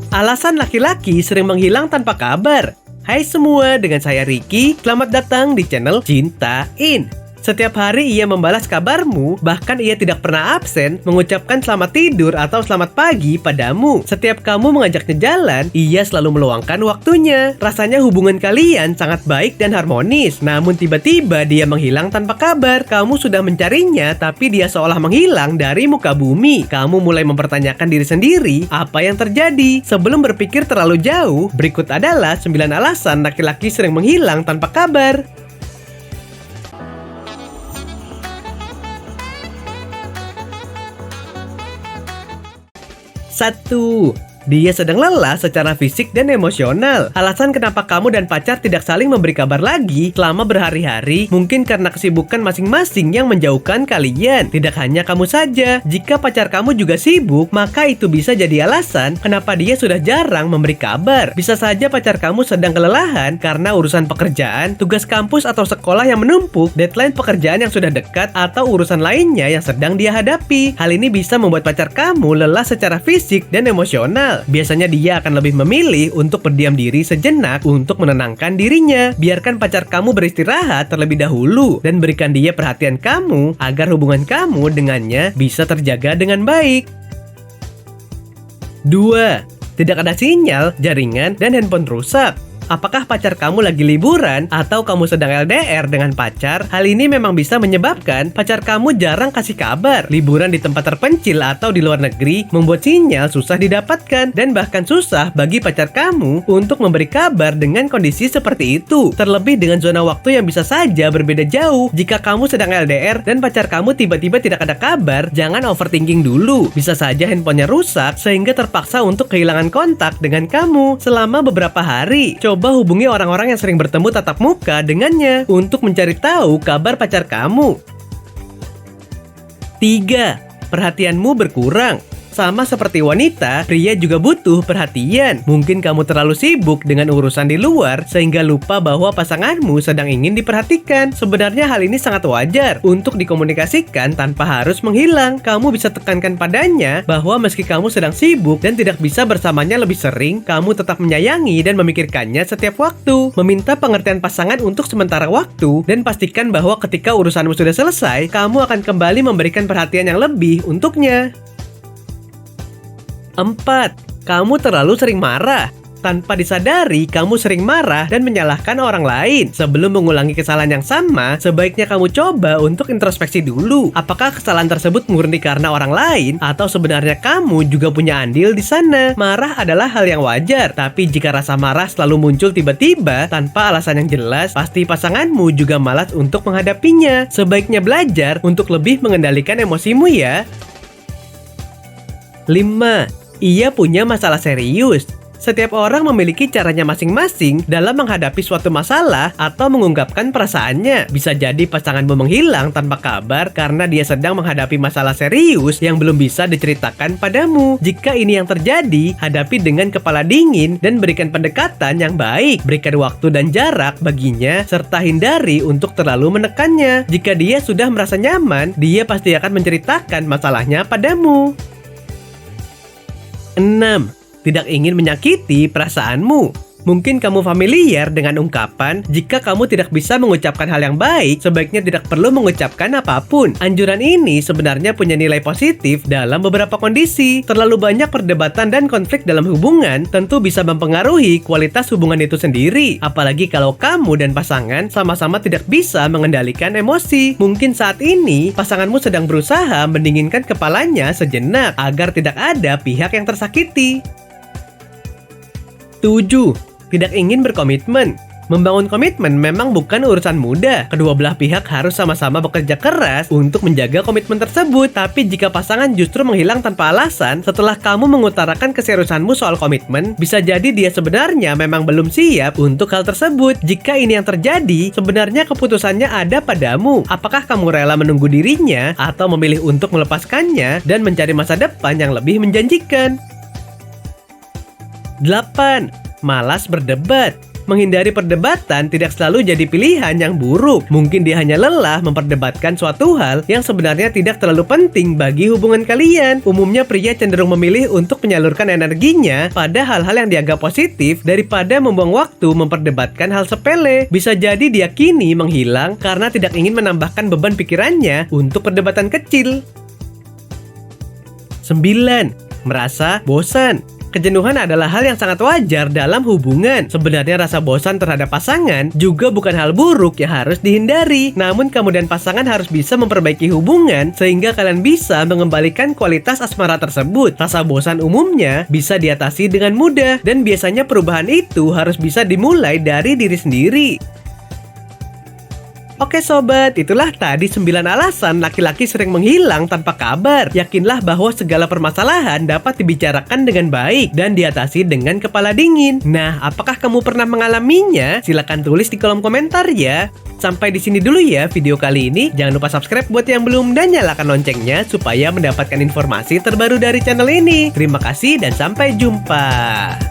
Alasan laki-laki sering menghilang tanpa kabar. Hai semua, dengan saya Ricky. Selamat datang di channel Cintain. Setiap hari ia membalas kabarmu, bahkan ia tidak pernah absen mengucapkan selamat tidur atau selamat pagi padamu. Setiap kamu mengajaknya jalan, ia selalu meluangkan waktunya. Rasanya hubungan kalian sangat baik dan harmonis. Namun tiba-tiba dia menghilang tanpa kabar. Kamu sudah mencarinya, tapi dia seolah menghilang dari muka bumi. Kamu mulai mempertanyakan diri sendiri, apa yang terjadi? Sebelum berpikir terlalu jauh, berikut adalah 9 alasan laki-laki sering menghilang tanpa kabar. 1. Dia sedang lelah secara fisik dan emosional. Alasan kenapa kamu dan pacar tidak saling memberi kabar lagi selama berhari-hari mungkin karena kesibukan masing-masing yang menjauhkan kalian. Tidak hanya kamu saja, jika pacar kamu juga sibuk, maka itu bisa jadi alasan kenapa dia sudah jarang memberi kabar. Bisa saja pacar kamu sedang kelelahan karena urusan pekerjaan, tugas kampus atau sekolah yang menumpuk, deadline pekerjaan yang sudah dekat, atau urusan lainnya yang sedang dia hadapi. Hal ini bisa membuat pacar kamu lelah secara fisik dan emosional. Biasanya dia akan lebih memilih untuk berdiam diri sejenak untuk menenangkan dirinya. Biarkan pacar kamu beristirahat terlebih dahulu dan berikan dia perhatian kamu agar hubungan kamu dengannya bisa terjaga dengan baik. 2. Tidak ada sinyal, jaringan, dan handphone rusak. Apakah pacar kamu lagi liburan atau kamu sedang LDR dengan pacar? Hal ini memang bisa menyebabkan pacar kamu jarang kasih kabar. Liburan di tempat terpencil atau di luar negeri membuat sinyal susah didapatkan dan bahkan susah bagi pacar kamu untuk memberi kabar dengan kondisi seperti itu. Terlebih dengan zona waktu yang bisa saja berbeda jauh. Jika kamu sedang LDR dan pacar kamu tiba-tiba tidak ada kabar, jangan overthinking dulu. Bisa saja handphonenya rusak sehingga terpaksa untuk kehilangan kontak dengan kamu selama beberapa hari. Coba hubungi orang-orang yang sering bertemu tatap muka dengannya untuk mencari tahu kabar pacar kamu. 3. Perhatianmu berkurang. Sama seperti wanita, pria juga butuh perhatian. Mungkin kamu terlalu sibuk dengan urusan di luar sehingga lupa bahwa pasanganmu sedang ingin diperhatikan. Sebenarnya hal ini sangat wajar untuk dikomunikasikan tanpa harus menghilang. Kamu bisa tekankan padanya bahwa meski kamu sedang sibuk dan tidak bisa bersamanya lebih sering, kamu tetap menyayangi dan memikirkannya setiap waktu. Meminta pengertian pasangan untuk sementara waktu dan pastikan bahwa ketika urusanmu sudah selesai, kamu akan kembali memberikan perhatian yang lebih untuknya. 4. Kamu terlalu sering marah. Tanpa disadari, kamu sering marah dan menyalahkan orang lain. Sebelum mengulangi kesalahan yang sama, sebaiknya kamu coba untuk introspeksi dulu. Apakah kesalahan tersebut murni karena orang lain atau sebenarnya kamu juga punya andil di sana? Marah adalah hal yang wajar, tapi jika rasa marah selalu muncul tiba-tiba tanpa alasan yang jelas, pasti pasanganmu juga malas untuk menghadapinya. Sebaiknya belajar untuk lebih mengendalikan emosimu ya. 5. Ia punya masalah serius. Setiap orang memiliki caranya masing-masing dalam menghadapi suatu masalah atau mengungkapkan perasaannya. Bisa jadi pasanganmu menghilang tanpa kabar karena dia sedang menghadapi masalah serius yang belum bisa diceritakan padamu. Jika ini yang terjadi, hadapi dengan kepala dingin dan berikan pendekatan yang baik. Berikan waktu dan jarak baginya serta hindari untuk terlalu menekannya. Jika dia sudah merasa nyaman, dia pasti akan menceritakan masalahnya padamu. 6. Tidak ingin menyakiti perasaanmu. Mungkin kamu familiar dengan ungkapan, jika kamu tidak bisa mengucapkan hal yang baik, sebaiknya tidak perlu mengucapkan apapun. Anjuran ini sebenarnya punya nilai positif dalam beberapa kondisi. Terlalu banyak perdebatan dan konflik dalam hubungan tentu bisa mempengaruhi kualitas hubungan itu sendiri. Apalagi kalau kamu dan pasangan sama-sama tidak bisa mengendalikan emosi. Mungkin saat ini, pasanganmu sedang berusaha mendinginkan kepalanya sejenak agar tidak ada pihak yang tersakiti. 7. Tidak ingin berkomitmen. Membangun komitmen memang bukan urusan mudah. Kedua belah pihak harus sama-sama bekerja keras untuk menjaga komitmen tersebut. Tapi jika pasangan justru menghilang tanpa alasan setelah kamu mengutarakan keseriusanmu soal komitmen, bisa jadi dia sebenarnya memang belum siap untuk hal tersebut. Jika ini yang terjadi, sebenarnya keputusannya ada padamu. Apakah kamu rela menunggu dirinya atau memilih untuk melepaskannya dan mencari masa depan yang lebih menjanjikan? 8. Malas berdebat. menghindari perdebatan tidak selalu jadi pilihan yang buruk. Mungkin dia hanya lelah memperdebatkan suatu hal yang sebenarnya tidak terlalu penting bagi hubungan kalian. Umumnya pria cenderung memilih untuk menyalurkan energinya pada hal-hal yang dianggap positif daripada membuang waktu memperdebatkan hal sepele. Bisa jadi dia kini menghilang karena tidak ingin menambahkan beban pikirannya untuk perdebatan kecil. 9. Merasa bosan. Kejenuhan adalah hal yang sangat wajar dalam hubungan. Sebenarnya rasa bosan terhadap pasangan juga bukan hal buruk yang harus dihindari. Namun kamu dan pasangan harus bisa memperbaiki hubungan sehingga kalian bisa mengembalikan kualitas asmara tersebut. Rasa bosan umumnya bisa diatasi dengan mudah dan biasanya perubahan itu harus bisa dimulai dari diri sendiri. Oke sobat, itulah tadi 9 alasan laki-laki sering menghilang tanpa kabar. Yakinlah bahwa segala permasalahan dapat dibicarakan dengan baik dan diatasi dengan kepala dingin. Nah, apakah kamu pernah mengalaminya? Silahkan tulis di kolom komentar ya. Sampai di sini dulu ya video kali ini. Jangan lupa subscribe buat yang belum dan nyalakan loncengnya supaya mendapatkan informasi terbaru dari channel ini. Terima kasih dan sampai jumpa.